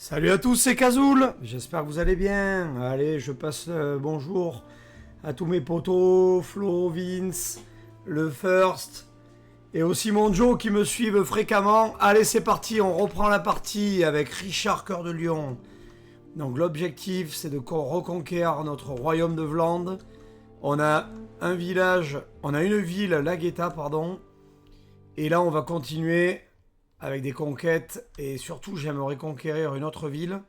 Salut à tous, c'est Kazoul. J'espère que vous allez bien. Allez, je passe bonjour à tous mes potos, Flo, Vince, le First, et aussi mon Joe qui me suivent fréquemment. Allez, c'est parti, on reprend la partie avec Richard Cœur de Lion. Donc l'objectif, c'est de reconquérir notre royaume de Vlande. On a un village, on a une ville, Lagueta, pardon. Et là, on va continuer avec des conquêtes, et surtout j'aimerais conquérir une autre ville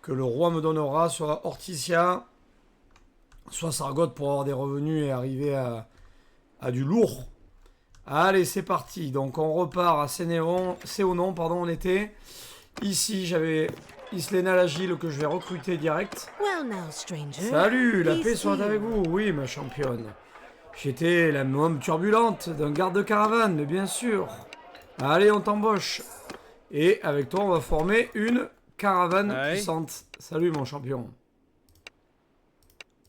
que le roi me donnera, soit Orticia, soit Sargoth pour avoir des revenus et arriver à du lourd. Allez, c'est parti. Donc on repart à Séonon, pardon, on était. Ici, j'avais Islena l'Agile que je vais recruter direct. Well now, stranger. Salut, la paix Peace soit to avec you. vous. Oui, ma championne. J'étais la môme turbulente d'un garde de caravane, mais bien sûr. Allez, on t'embauche. Et avec toi, on va former une caravane puissante. Salut, mon champion.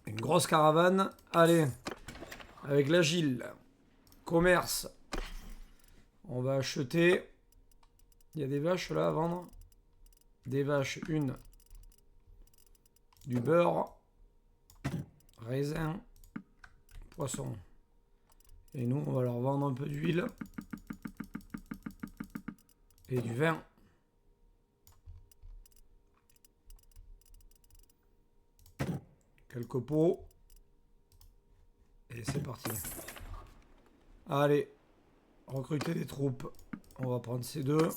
Une grosse caravane. Allez, avec l'agile. Commerce. On va acheter. Il y a des vaches là à vendre. Des vaches, une. Du beurre. Raisin. Poisson. Et nous, on va leur vendre un peu d'huile. Et du vin. Quelques pots. Et c'est parti. Allez. Recruter des troupes. On va prendre ces deux.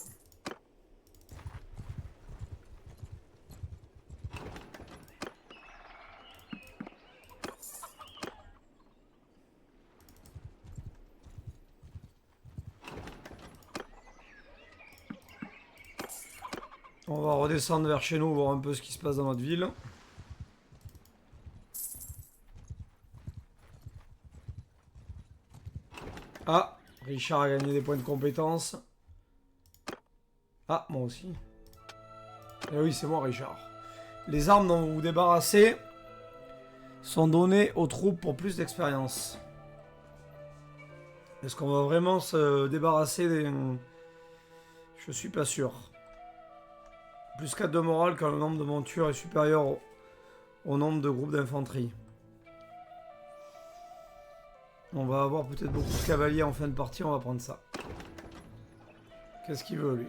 On va redescendre vers chez nous, voir un peu ce qui se passe dans notre ville. Ah, Richard a gagné des points de compétence. Ah, moi aussi. Eh oui, c'est moi, Richard. Les armes dont vous vous débarrassez sont données aux troupes pour plus d'expérience. Est-ce qu'on va vraiment se débarrasser des... Je suis pas sûr. Plus 4 de morale quand le nombre de montures est supérieur au nombre de groupes d'infanterie. On va avoir peut-être beaucoup de cavaliers en fin de partie, on va prendre ça. Qu'est-ce qu'il veut lui?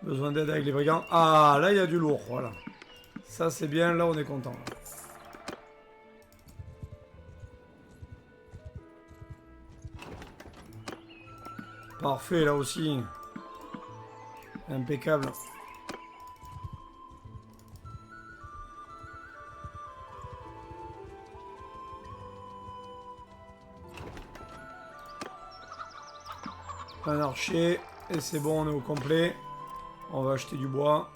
Besoin d'aide avec les brigands. Ah, là il y a du lourd, voilà. Ça c'est bien, là on est content. Parfait, là aussi. Impeccable. Un archer, et c'est bon, on est au complet. On va acheter du bois.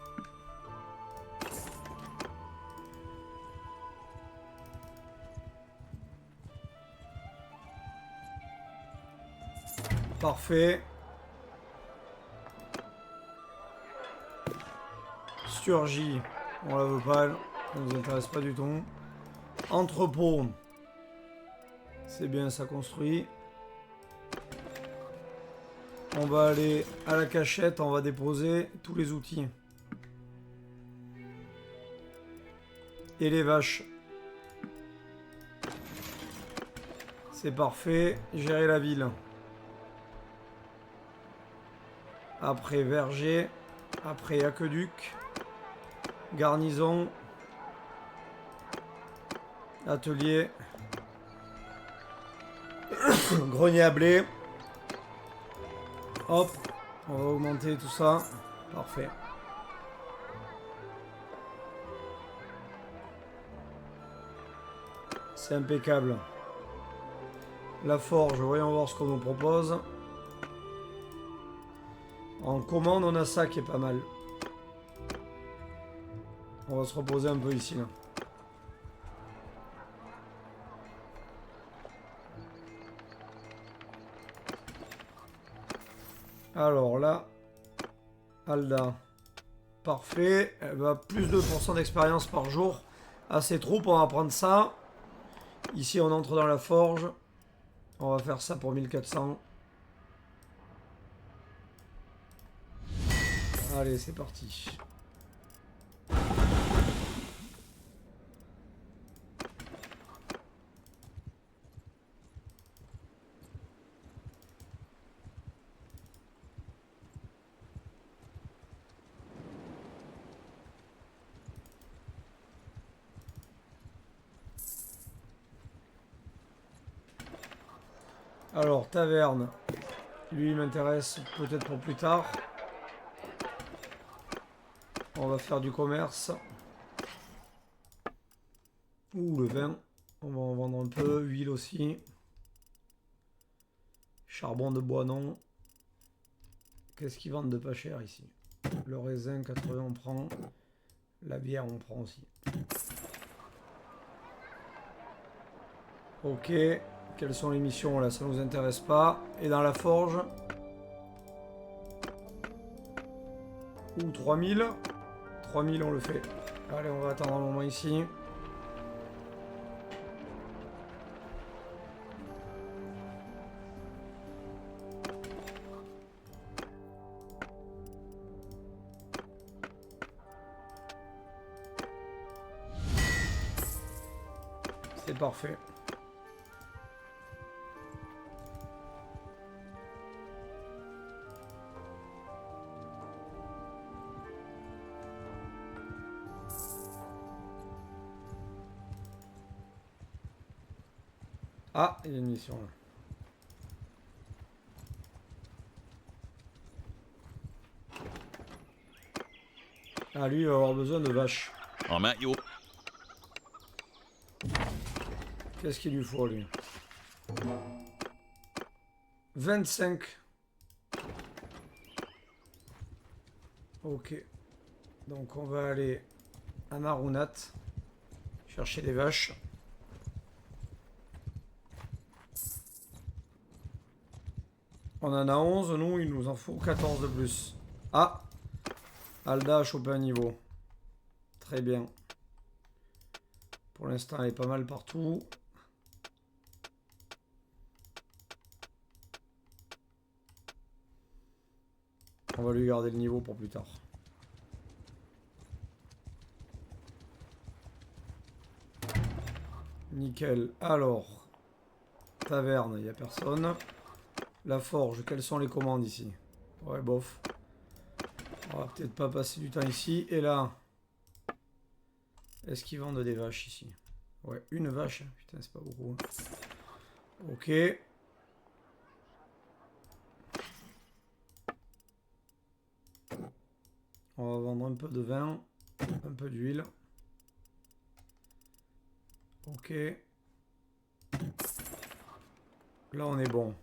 Parfait. Sturgie, on la veut pas, ça nous intéresse pas du tout. Entrepôt, c'est bien, ça construit. On va aller à la cachette, on va déposer tous les outils. Et les vaches. C'est parfait, gérer la ville. Après verger, après aqueduc, garnison, atelier, grenier à blé. Hop, on va augmenter tout ça. Parfait. C'est impeccable. La forge, voyons voir ce qu'on nous propose. En commande, on a ça qui est pas mal. On va se reposer un peu ici, là. Alors là, Alda. Parfait. Elle va plus de % d'expérience par jour à ses troupes. On va prendre ça. Ici, on entre dans la forge. On va faire ça pour 1400. Allez, c'est parti. Alors, taverne. Lui, il m'intéresse peut-être pour plus tard. On va faire du commerce. Ouh, le vin. On va en vendre un peu. Huile aussi. Charbon de bois, non. Qu'est-ce qu'ils vendent de pas cher ici? Le raisin, 80, on prend. La bière, on prend aussi. Ok. Quelles sont les missions là? Ça nous intéresse pas. Et dans la forge? Ouh, 3000. 3000, on le fait. Allez, on va attendre un moment ici. C'est parfait. Ah, il y a une mission là. Ah, lui, il va avoir besoin de vaches. I'm at your... Qu'est-ce qu'il lui faut, lui? 25. Ok. Donc, on va aller à Marunat. Chercher des vaches. On en a 11, nous, il nous en faut 14 de plus. Ah! Alda a chopé un niveau. Très bien. Pour l'instant, elle est pas mal partout. On va lui garder le niveau pour plus tard. Nickel. Alors, taverne, il n'y a personne. La forge, quelles sont les commandes ici? Ouais, bof. On va peut-être pas passer du temps ici. Et là, est-ce qu'ils vendent des vaches ici? Ouais, une vache. Putain, c'est pas beaucoup. Ok. On va vendre un peu de vin, un peu d'huile. Ok. Là, on est bon.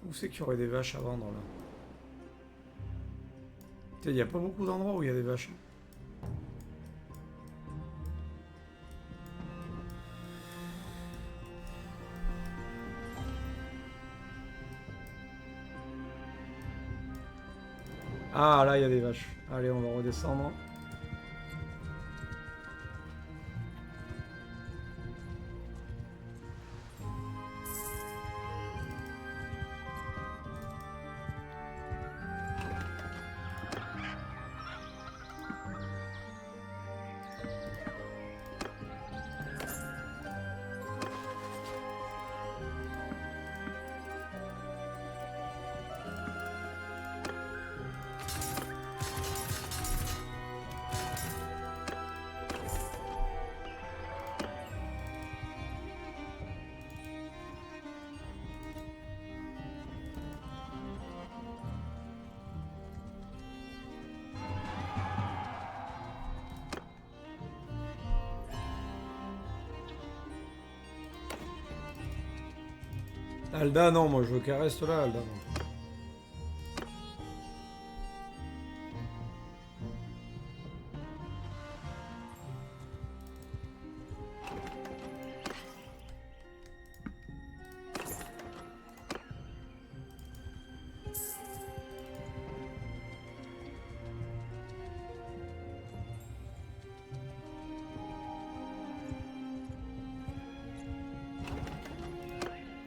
Où c'est qu'il y aurait des vaches à vendre, là? Putain, il n'y a pas beaucoup d'endroits où il y a des vaches. Ah, là, il y a des vaches. Allez, on va redescendre. Alda, non, moi je veux qu'elle reste là, Alda.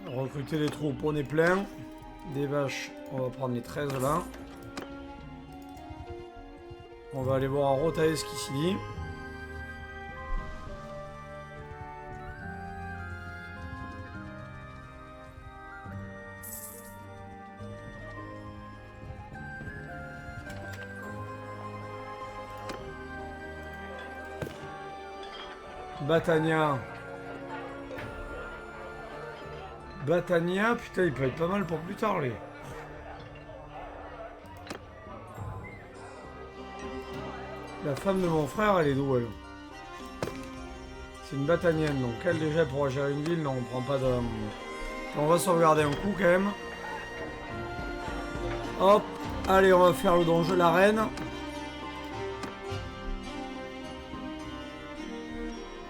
Recruter les troupes, on est plein. Des vaches, on va prendre les 13 là. On va aller voir à Rotaesk ici. Batania. Batania, putain, il peut être pas mal pour plus tard, les. La femme de mon frère, elle est d'où, elle? C'est une Batanienne, donc elle, déjà, pour gérer une ville, non, on prend pas de... On va sauvegarder un coup, quand même. Hop, allez, on va faire le donjon de la reine.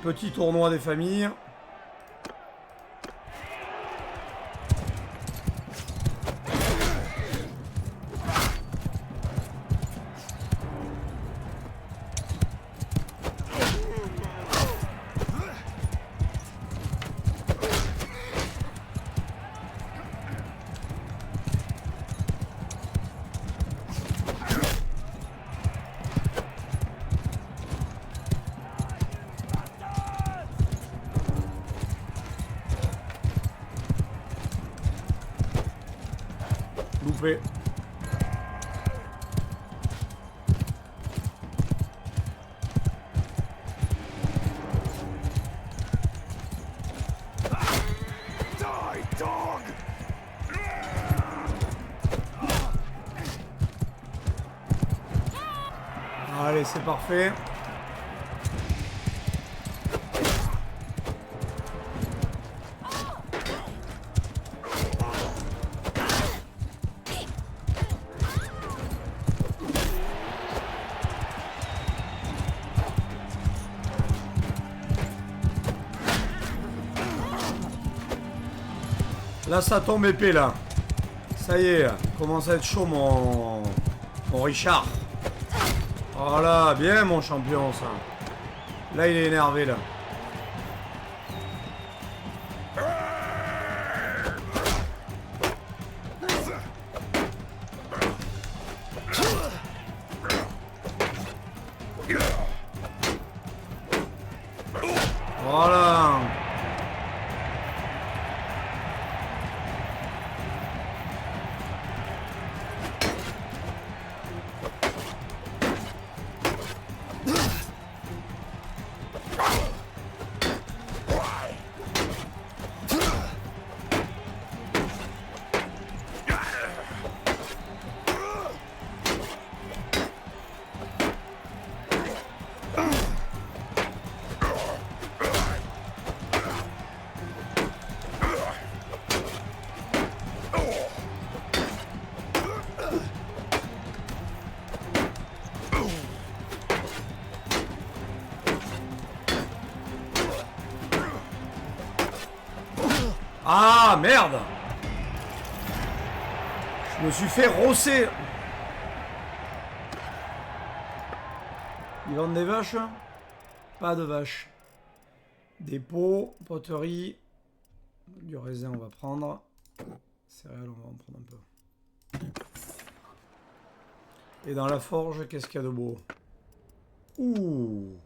Petit tournoi des familles. Loupé. Allez, c'est parfait. Là, ça tombe épais, là. Ça y est, commence à être chaud, mon Richard. Voilà, bien, mon champion, ça. Là, il est énervé, là. Voilà. Ah, merde! Je me suis fait rosser. Ils vendent des vaches? Pas de vaches. Dépôt, poterie. Du raisin, on va prendre. Céréales, on va en prendre un peu. Et dans la forge, qu'est-ce qu'il y a de beau? Ouh!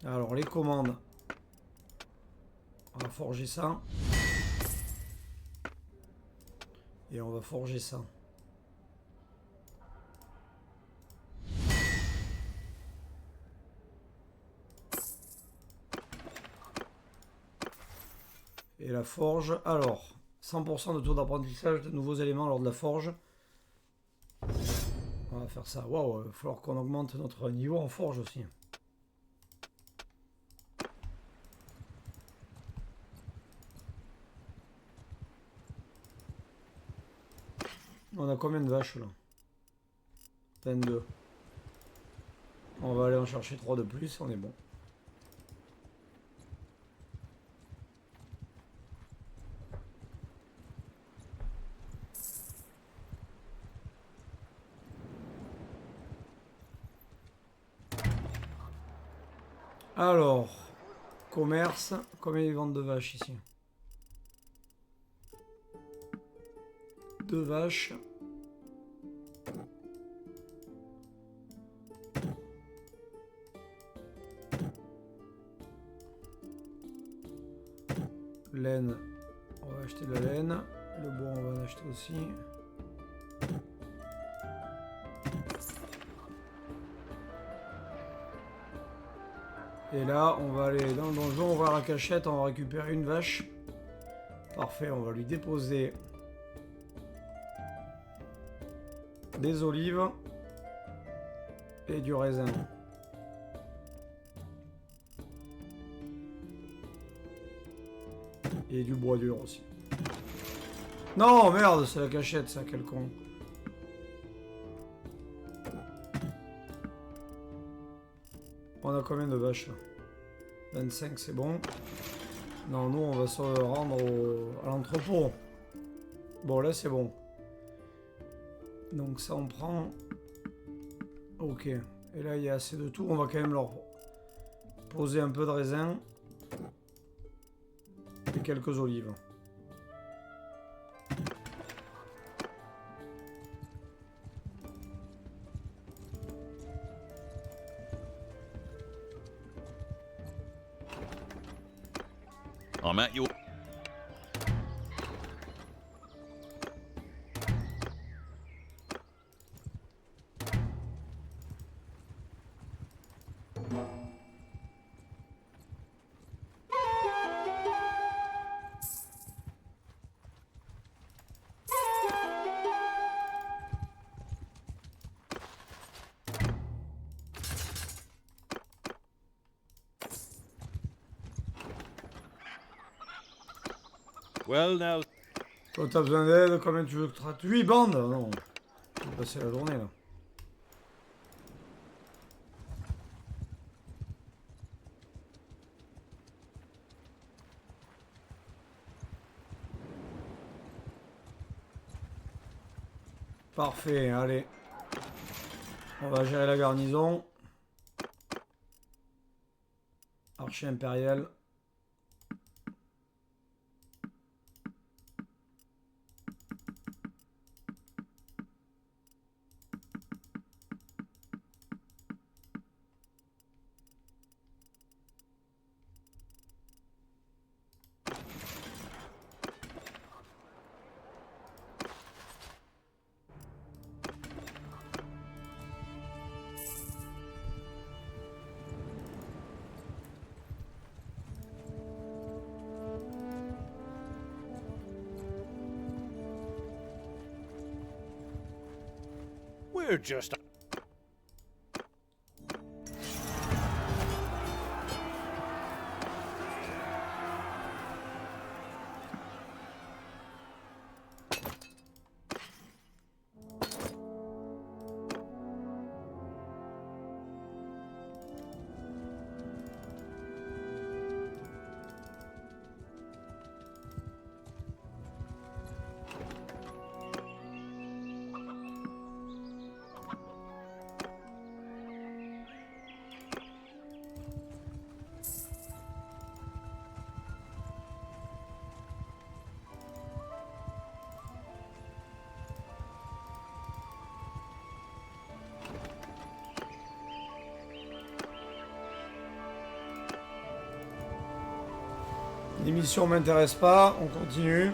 Alors, les commandes. On va forger ça. Et on va forger ça. Et la forge, alors, 100% de taux d'apprentissage de nouveaux éléments lors de la forge. On va faire ça. Waouh, il va falloir qu'on augmente notre niveau en forge aussi. On a combien de vaches là? 22. On va aller en chercher 3 de plus, on est bon. Alors, commerce, combien ils vendent de vaches ici? 2 vaches. Laine, on va acheter de la laine. Le bois, on va en acheter aussi. Et là, on va aller dans le donjon, ouvrir la cachette, on va récupérer une vache. Parfait, on va lui déposer des olives et du raisin. Et du bois dur aussi. Non, merde, c'est la cachette, ça, quel con. On a combien de vaches là? 25, c'est bon. Non, nous, on va se rendre à l'entrepôt. Bon, là, c'est bon. Donc ça, on prend... Ok. Et là, il y a assez de tout. On va quand même leur poser un peu de raisin. Et quelques olives. I'm at your... Well, now... Toi, t'as besoin d'aide? Combien tu veux que tu trates? 8 bandes? Non. Je vais passer la journée, là. Parfait, allez. On va gérer la garnison. Archer impérial. We're just... L'émission m'intéresse pas, on continue.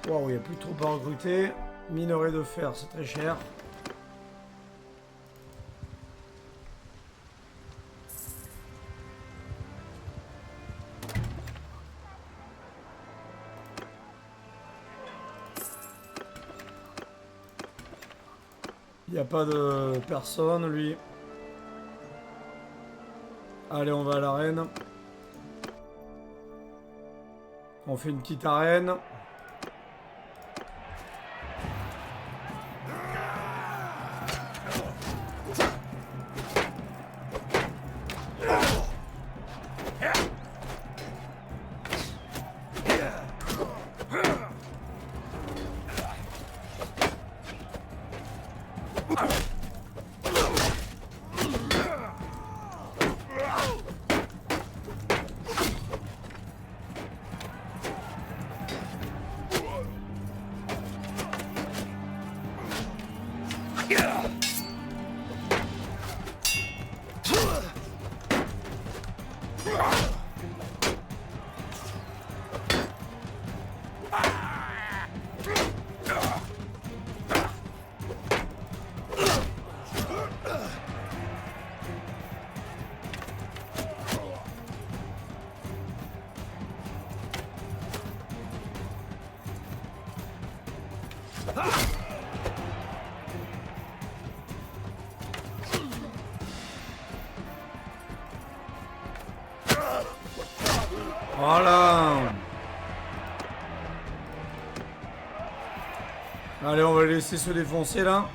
Waouh, il n'y a plus de troupes à recruter. Minerai de fer, c'est très cher. Il n'y a pas de personne, lui. Allez, on va à l'arène. On fait une petite arène. Voilà. Allez, on va les laisser se défoncer là.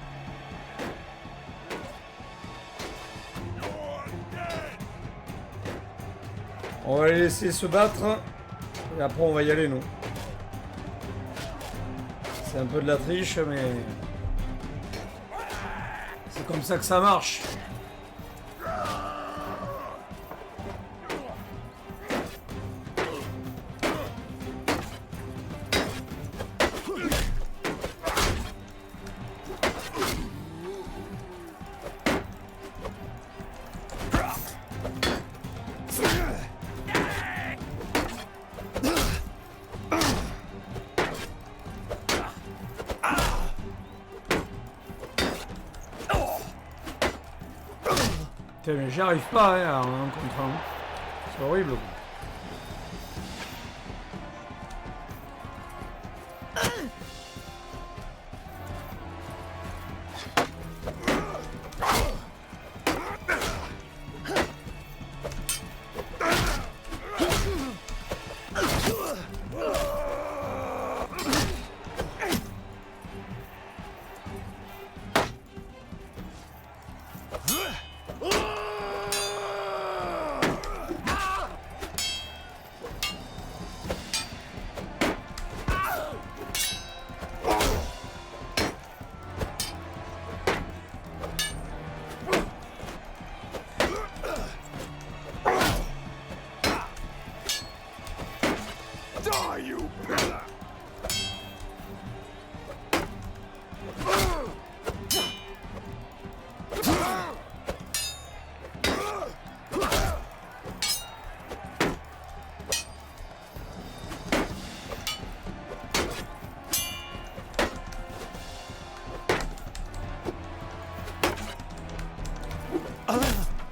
On va les laisser se battre. Et après on va y aller nous. C'est un peu de la triche mais... c'est comme ça que ça marche. Putain, mais j'y arrive pas hein, à un contre un. C'est horrible.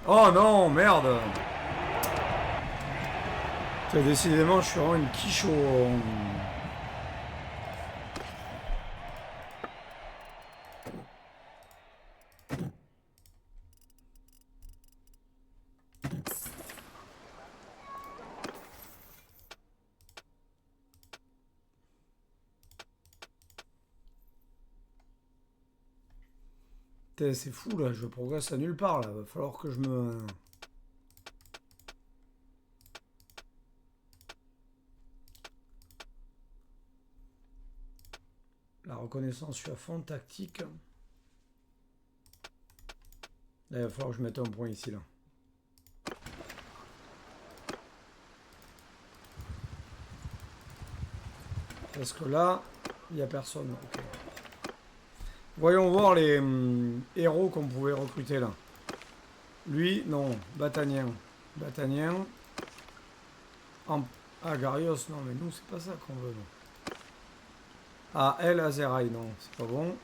Oh non, merde. Décidément, je suis vraiment une quiche au... C'est fou là, je progresse à nulle part là, va falloir que je me... La reconnaissance, je suis à fond, tactique. Là, il va falloir que je mette un point ici là. Parce que là, il n'y a personne. Okay. Voyons voir les héros qu'on pouvait recruter là. Lui, non. Batanien. Batanien. Ah, Garios, non, mais nous, c'est pas ça qu'on veut. Non. Ah, El Azerai, non, c'est pas bon.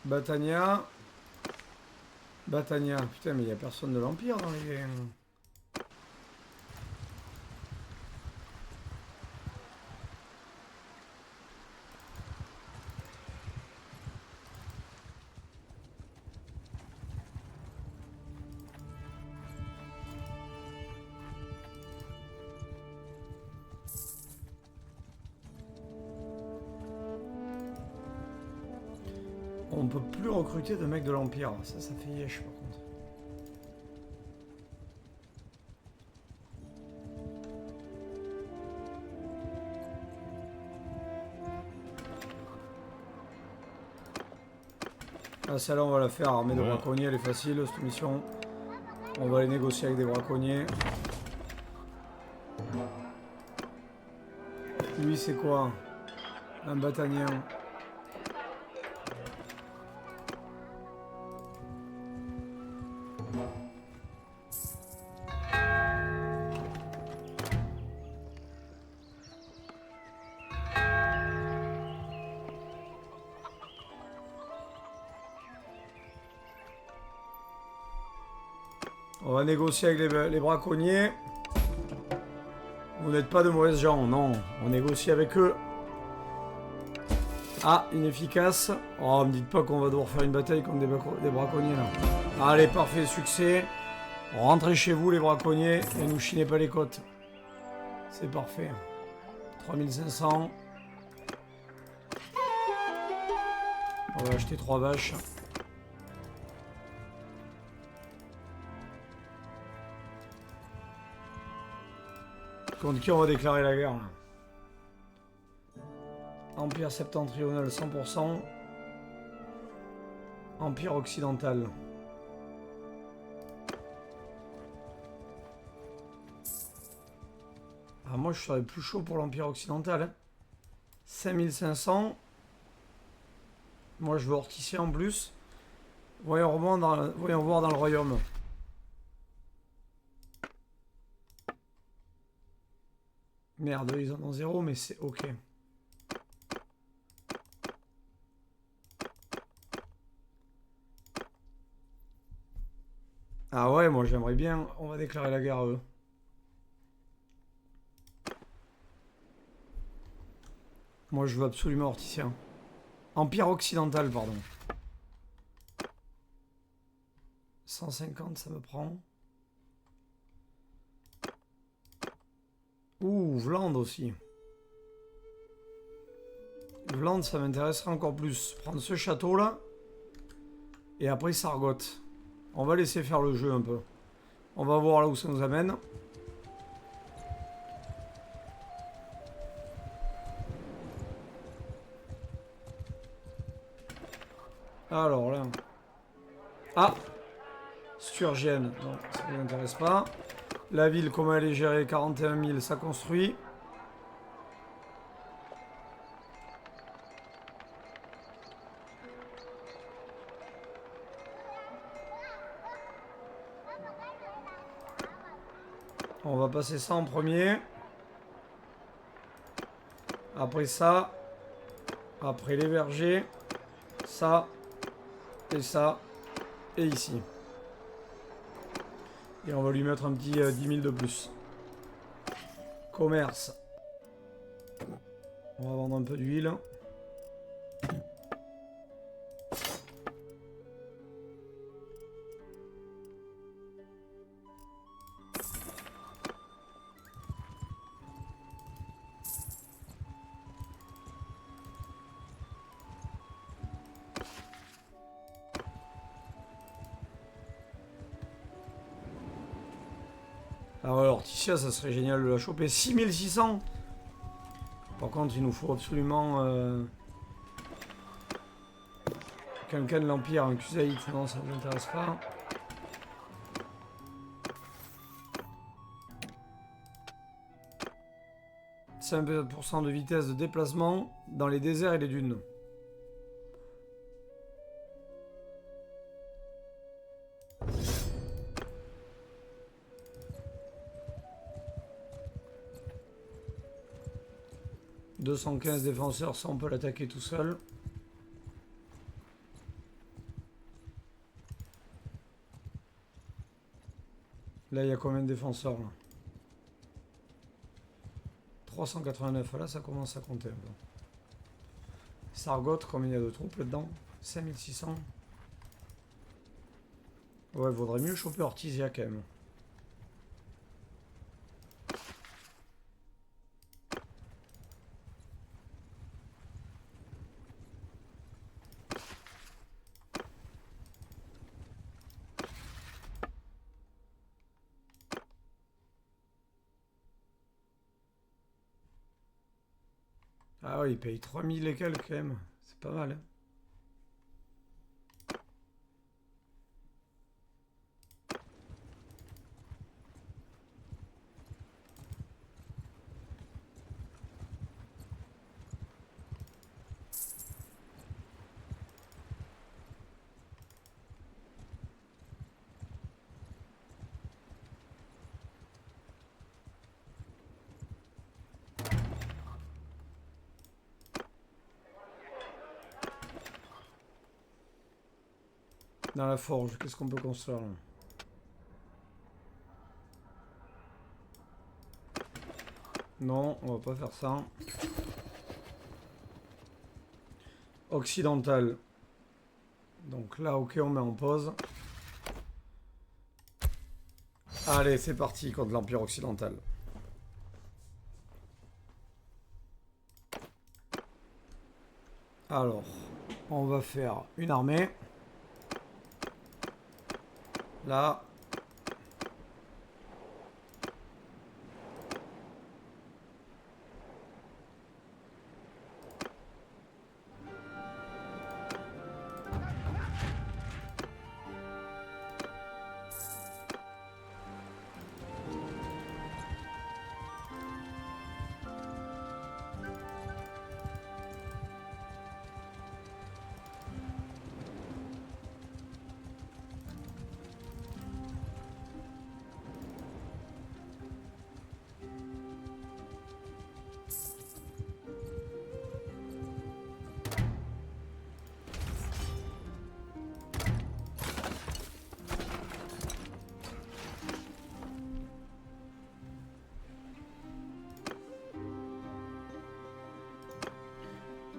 Batania. Batania. Putain, mais il n'y a personne de l'Empire dans les... On peut plus recruter de mecs de l'Empire. Ça fait yesh par contre. Ah, celle-là, on va la faire armée de braconniers. Elle est facile, cette mission. On va aller négocier avec des braconniers. Lui, c'est quoi? Un batanien. On va négocier avec les braconniers. Vous n'êtes pas de mauvaises gens, non. On négocie avec eux. Ah, inefficace. Oh, me dites pas qu'on va devoir faire une bataille contre des braconniers là. Allez, parfait, succès. Rentrez chez vous les braconniers et nous chinez pas les côtes. C'est parfait. 3500. On va acheter 3 vaches. Contre qui on va déclarer la guerre là? Empire septentrional 100%. Empire occidental. Ah, moi je serais plus chaud pour l'Empire occidental. Hein. 5500. Moi je veux Orticia en plus. Voyons voir dans le royaume. Merde, ils en ont 0, mais c'est ok. Ah ouais, moi j'aimerais bien. On va déclarer la guerre à eux. Moi je veux absolument Orticia. Empire occidental, pardon. 150, ça me prend. Ouh, Vlande aussi. Vlande, ça m'intéresserait encore plus. Prendre ce château là. Et après Sargot. On va laisser faire le jeu un peu. On va voir là où ça nous amène. Alors là. Ah, Sturgienne. Non, ça ne m'intéresse pas. La ville, comment elle est gérée? 41 000, ça construit. On va passer ça en premier. Après ça. Après les vergers. Ça. Et ça. Et ici. Et on va lui mettre un petit 10 000 de plus. Commerce. On va vendre un peu d'huile. Ah ouais, Orticia, ça serait génial de la choper. 6600. Par contre, il nous faut absolument... quelqu'un de l'Empire, un Kusaït. Non, ça ne m'intéresse pas. « 5% de vitesse de déplacement dans les déserts et les dunes. » « 215 défenseurs, ça on peut l'attaquer tout seul. » Là, il y a combien de défenseurs là? 389, là ça commence à compter un peu. Sargot, combien il y a de troupes là-dedans? 5600. Ouais, il vaudrait mieux choper Ortisia quand même. Ah ouais, il paye 3000 et quelques quand même. C'est pas mal. Hein. Dans la forge, qu'est-ce qu'on peut construire là? Non, on va pas faire ça. occidental. Donc là, ok, on met en pause. Allez, c'est parti contre l'Empire occidental. Alors, on va faire une armée. Là.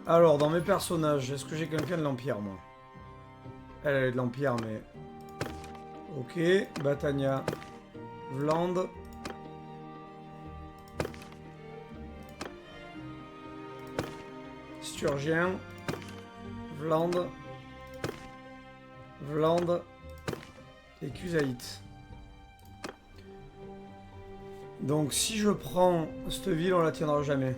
Alors, dans mes personnages, est-ce que j'ai quelqu'un de l'Empire, moi? Elle est de l'Empire, mais... Ok, Batania, Vland. Sturgien, Vland, Vland et Kusaït. Donc si je prends cette ville, on la tiendra jamais.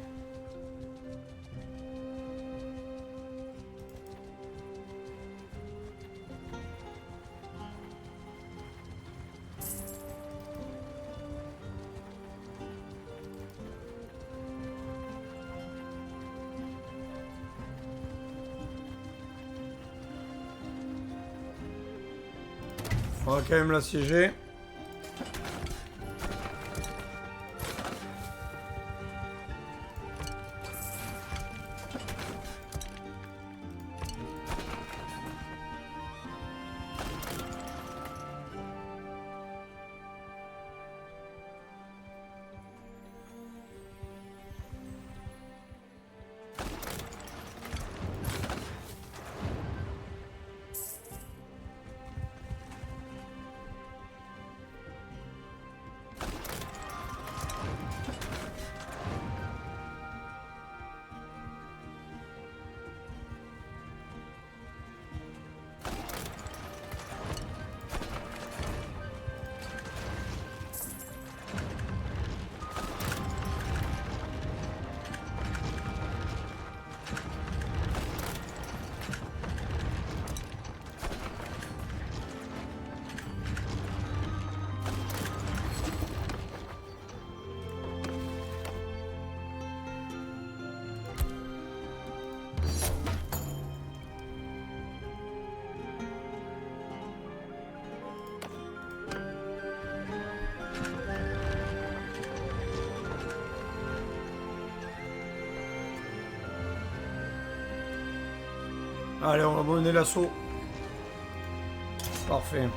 On va quand même l'assiéger. Allez, on va mener l'assaut. Parfait.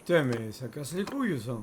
Putain, mais ça casse les couilles, ça.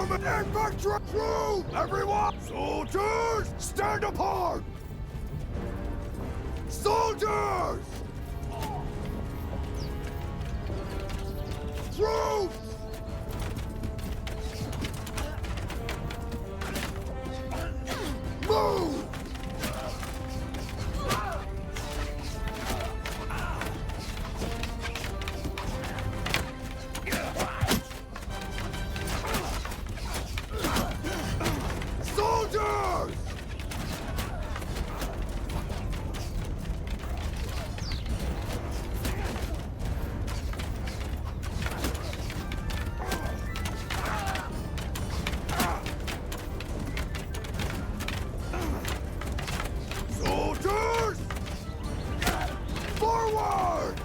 Form an infantry crew! Everyone! Soldiers! Stand apart! Soldiers! Troops! Move! Soldiers! Soldiers! Forward!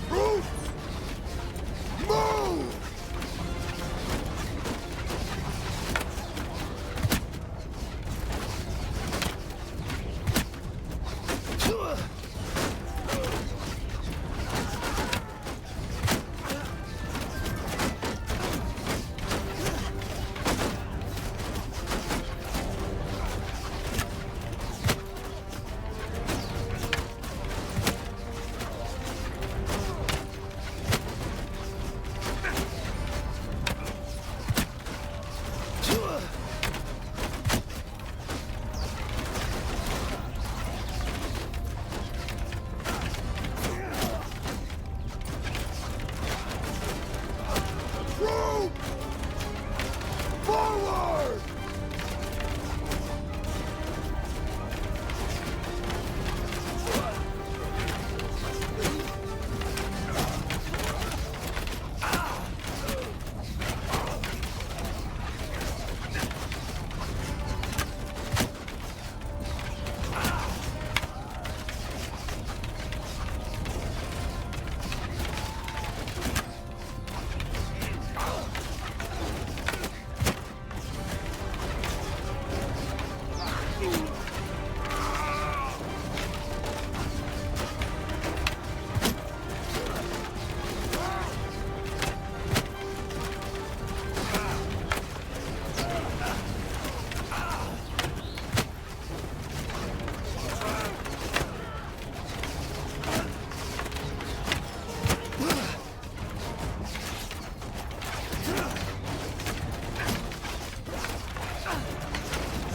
Troops! Move! Troops! Forward!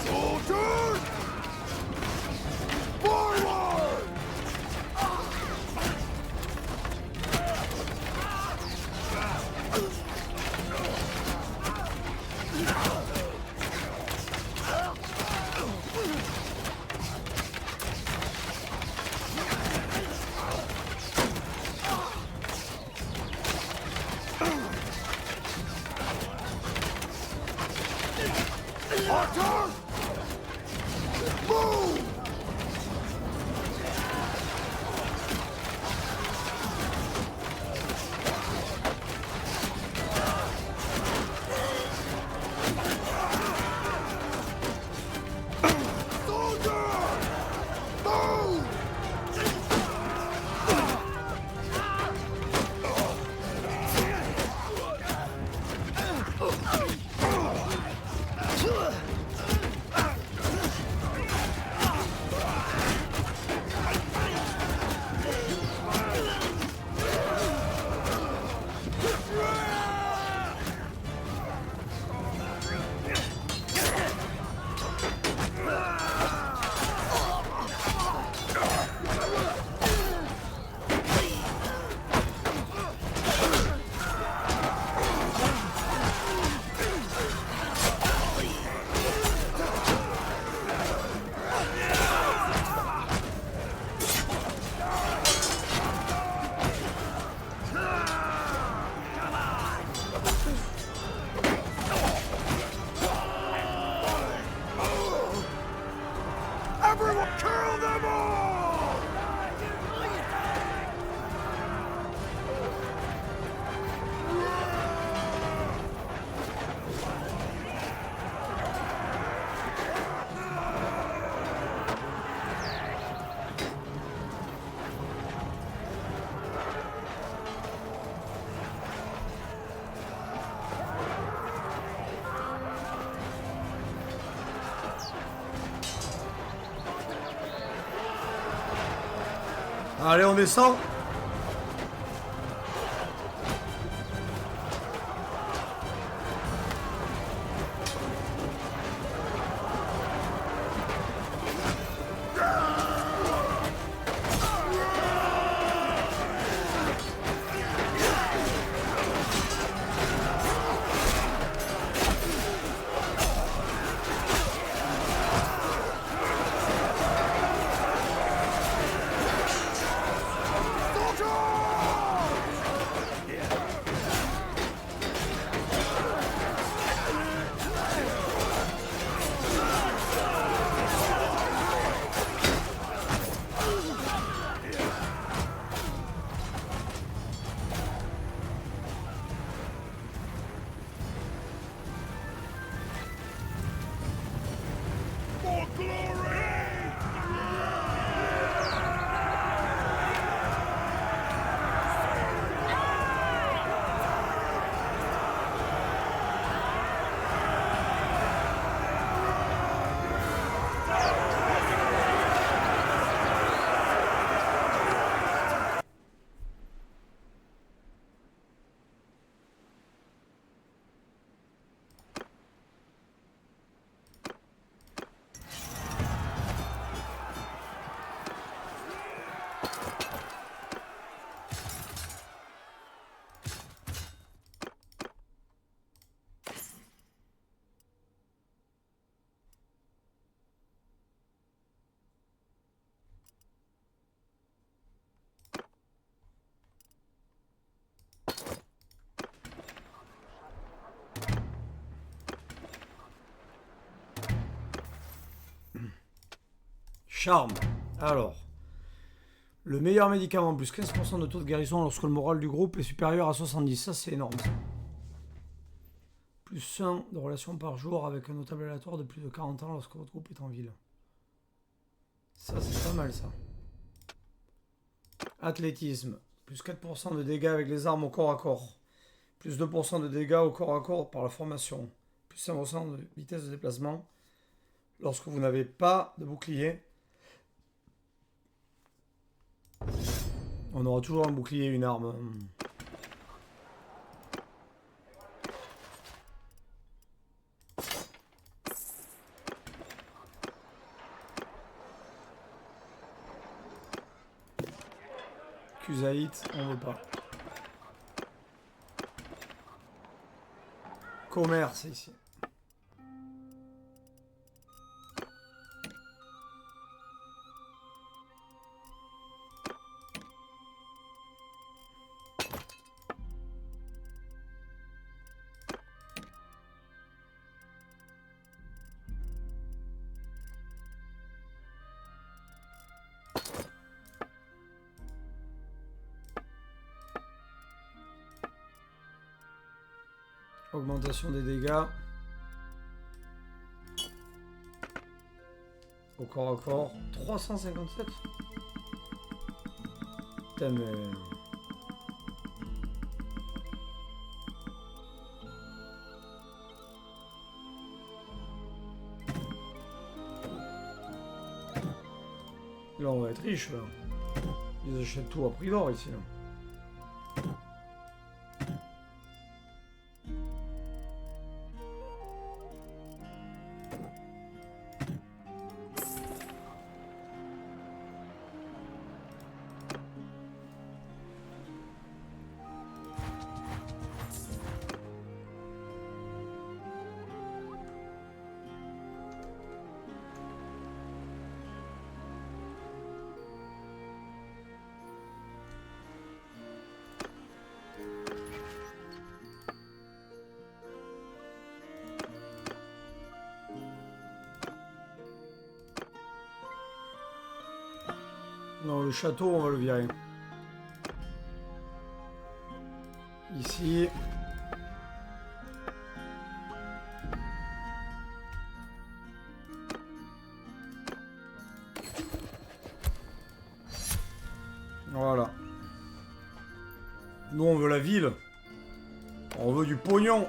Soldiers! Forward! Archer! Move! Soldiers! Move! Allez, on descend. For glory! Charme. Alors. Le meilleur médicament, plus 15% de taux de guérison lorsque le moral du groupe est supérieur à 70. Ça, c'est énorme. Ça. Plus 1 de relations par jour avec un notable aléatoire de plus de 40 ans lorsque votre groupe est en ville. Ça, c'est pas mal, ça. Athlétisme. Plus 4% de dégâts avec les armes au corps à corps. Plus 2% de dégâts au corps à corps par la formation. Plus 5% de vitesse de déplacement. Lorsque vous n'avez pas de bouclier. On aura toujours un bouclier et une arme. Kusaït, on veut pas. Commerce ici. Augmentation des dégâts. Au corps à corps. 357. Putain mais... Là on va être riche là. Ils achètent tout à prix d'or ici là. Non, le château, on va le virer. Ici. Voilà. Nous, on veut la ville. On veut du pognon.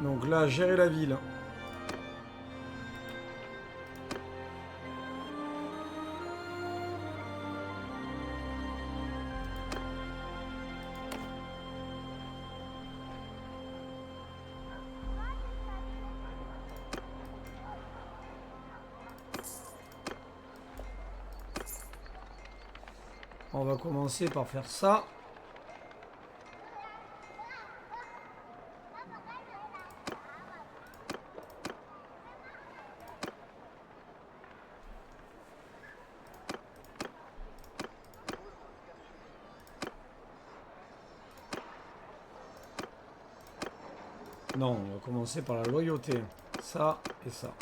Donc là, gérer la ville. On va commencer par faire ça. Non, on va commencer par la loyauté. Ça et ça.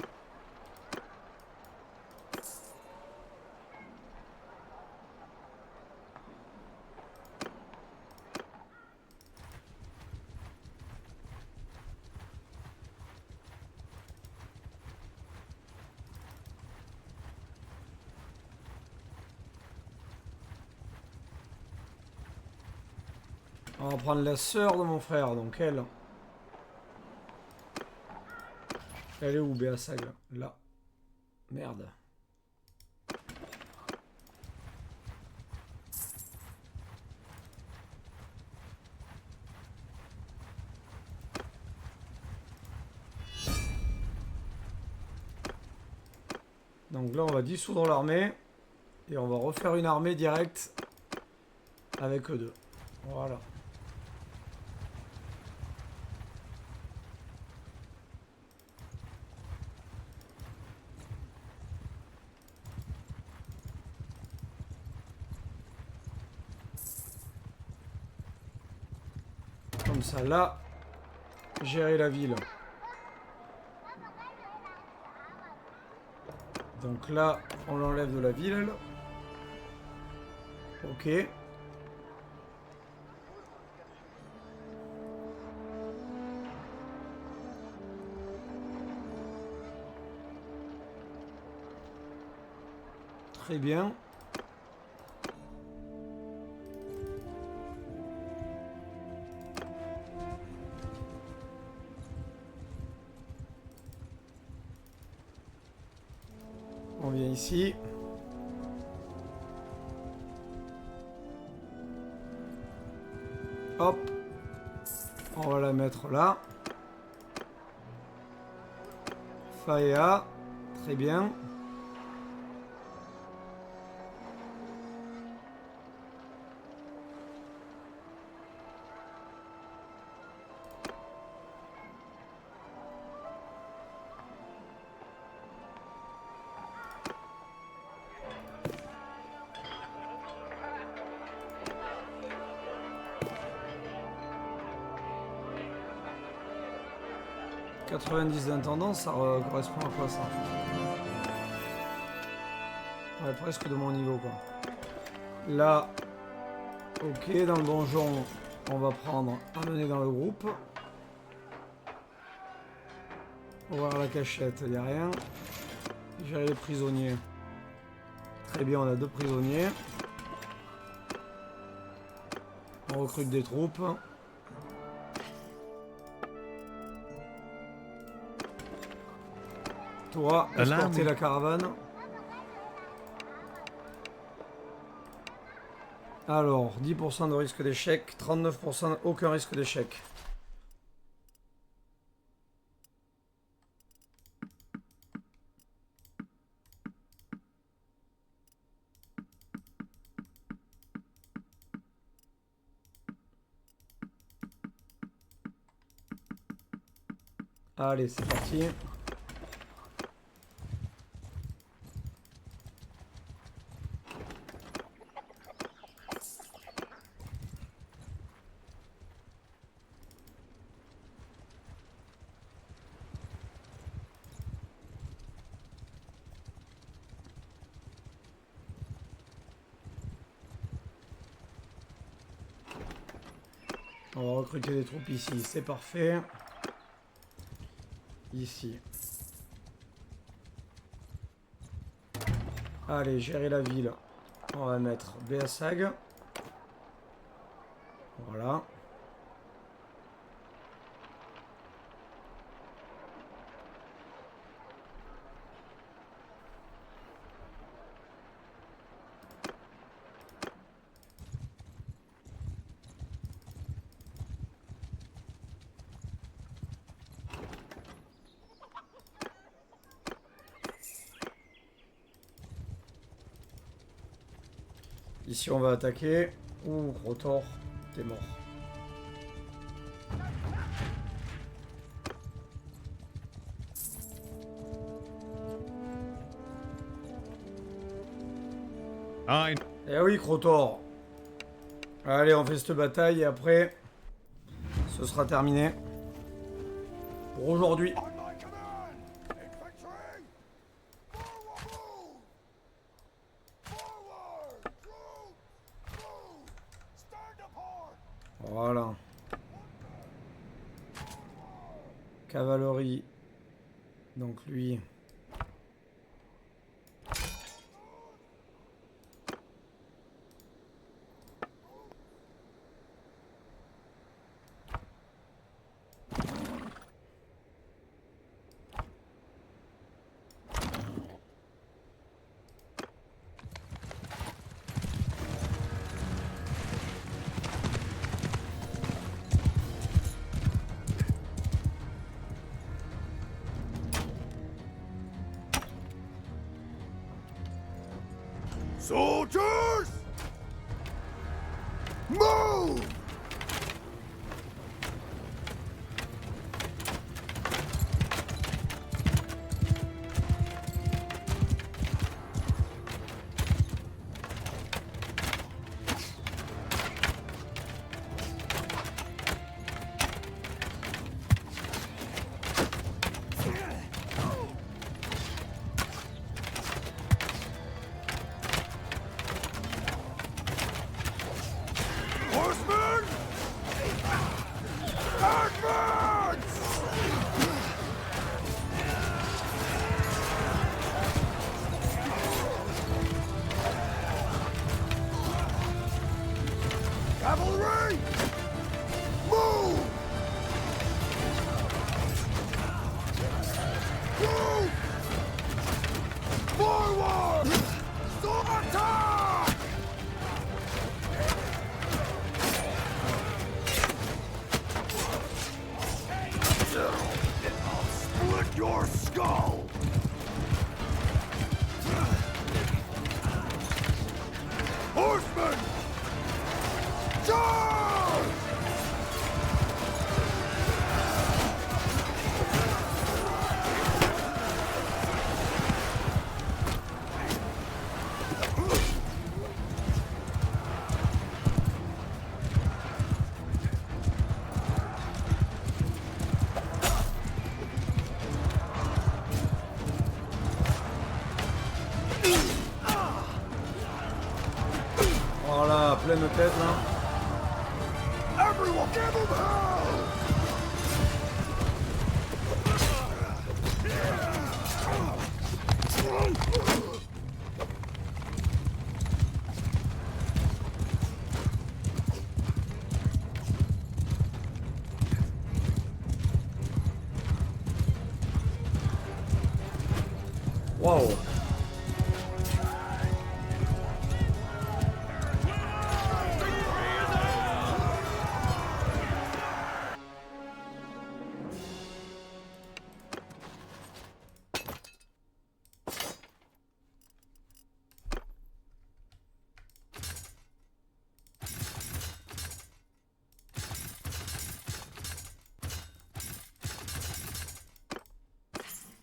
On va prendre la sœur de mon frère, donc elle. Elle est où, Béasag? Là. Merde. Donc là, on va dissoudre l'armée. Et on va refaire une armée directe avec eux deux. Voilà. Comme ça, là, gérer la ville. Donc là, on l'enlève de la ville. Ok. Très bien. On vient ici. Hop. On va la mettre là. Faea. Très bien. « 90 d'intendance, ça correspond à quoi ça? Ouais, presque de mon niveau quoi. Là, ok, dans le donjon, on va prendre amener dans le groupe. Ouvrir la cachette, il n'y a rien. Gérer les prisonniers. Très bien, on a 2 prisonniers. On recrute des troupes. Toi, escorter la caravane. Alors, 10% de risque d'échec, 39% aucun risque d'échec. Allez, c'est parti. On va recruter des troupes ici, c'est parfait. Ici. Allez, gérer la ville. On va mettre Béasag. Voilà. Ici, on va attaquer. Ouh, Rotor, t'es mort. I Eh oui, Crotor. Allez, on fait cette bataille et après, ce sera terminé. Pour aujourd'hui. On my command! Infantry! Forward! Forward! Troops! Move! Stand apart! Voilà. Cavalerie. Donc lui. Soldiers! Move! Horsemen! Advance! Cavalry! Move! Move! Forward! Attack! I'll split your skull! Horsemen! Charge! Voilà, pleine tête là. Everyone give him hell! Waouh.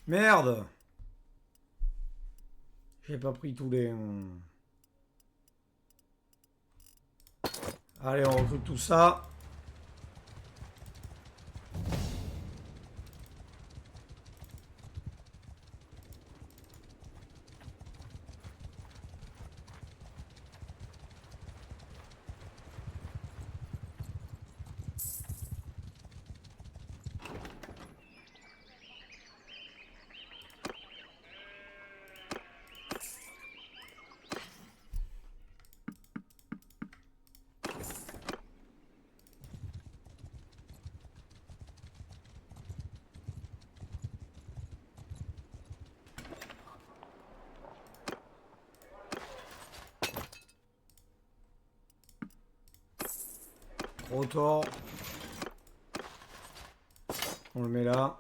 Merde. J'ai pas pris tous les... Allez, on recrute tout ça. Rotor. On le met là.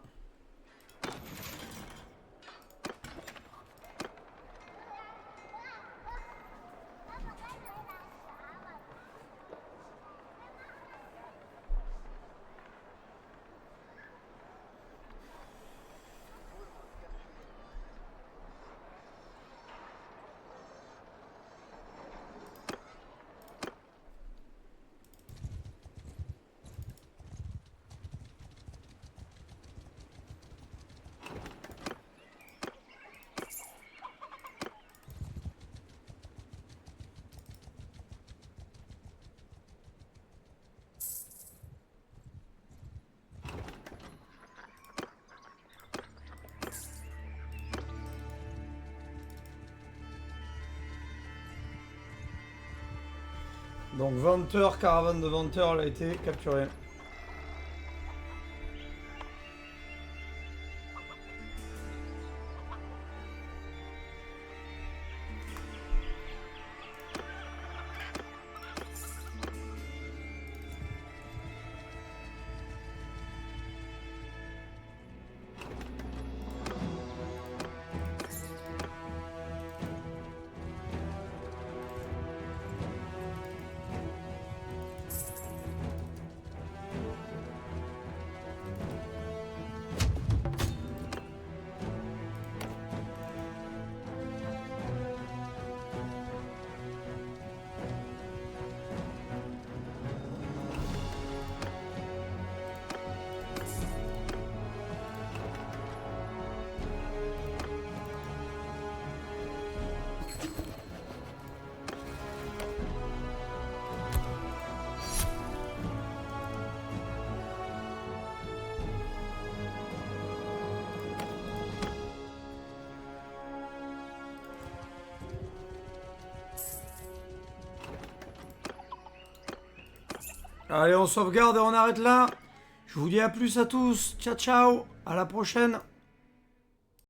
Donc 20h, caravane de 20h, elle a été capturée. Allez, on sauvegarde et on arrête là. Je vous dis à plus à tous. Ciao, ciao. À la prochaine.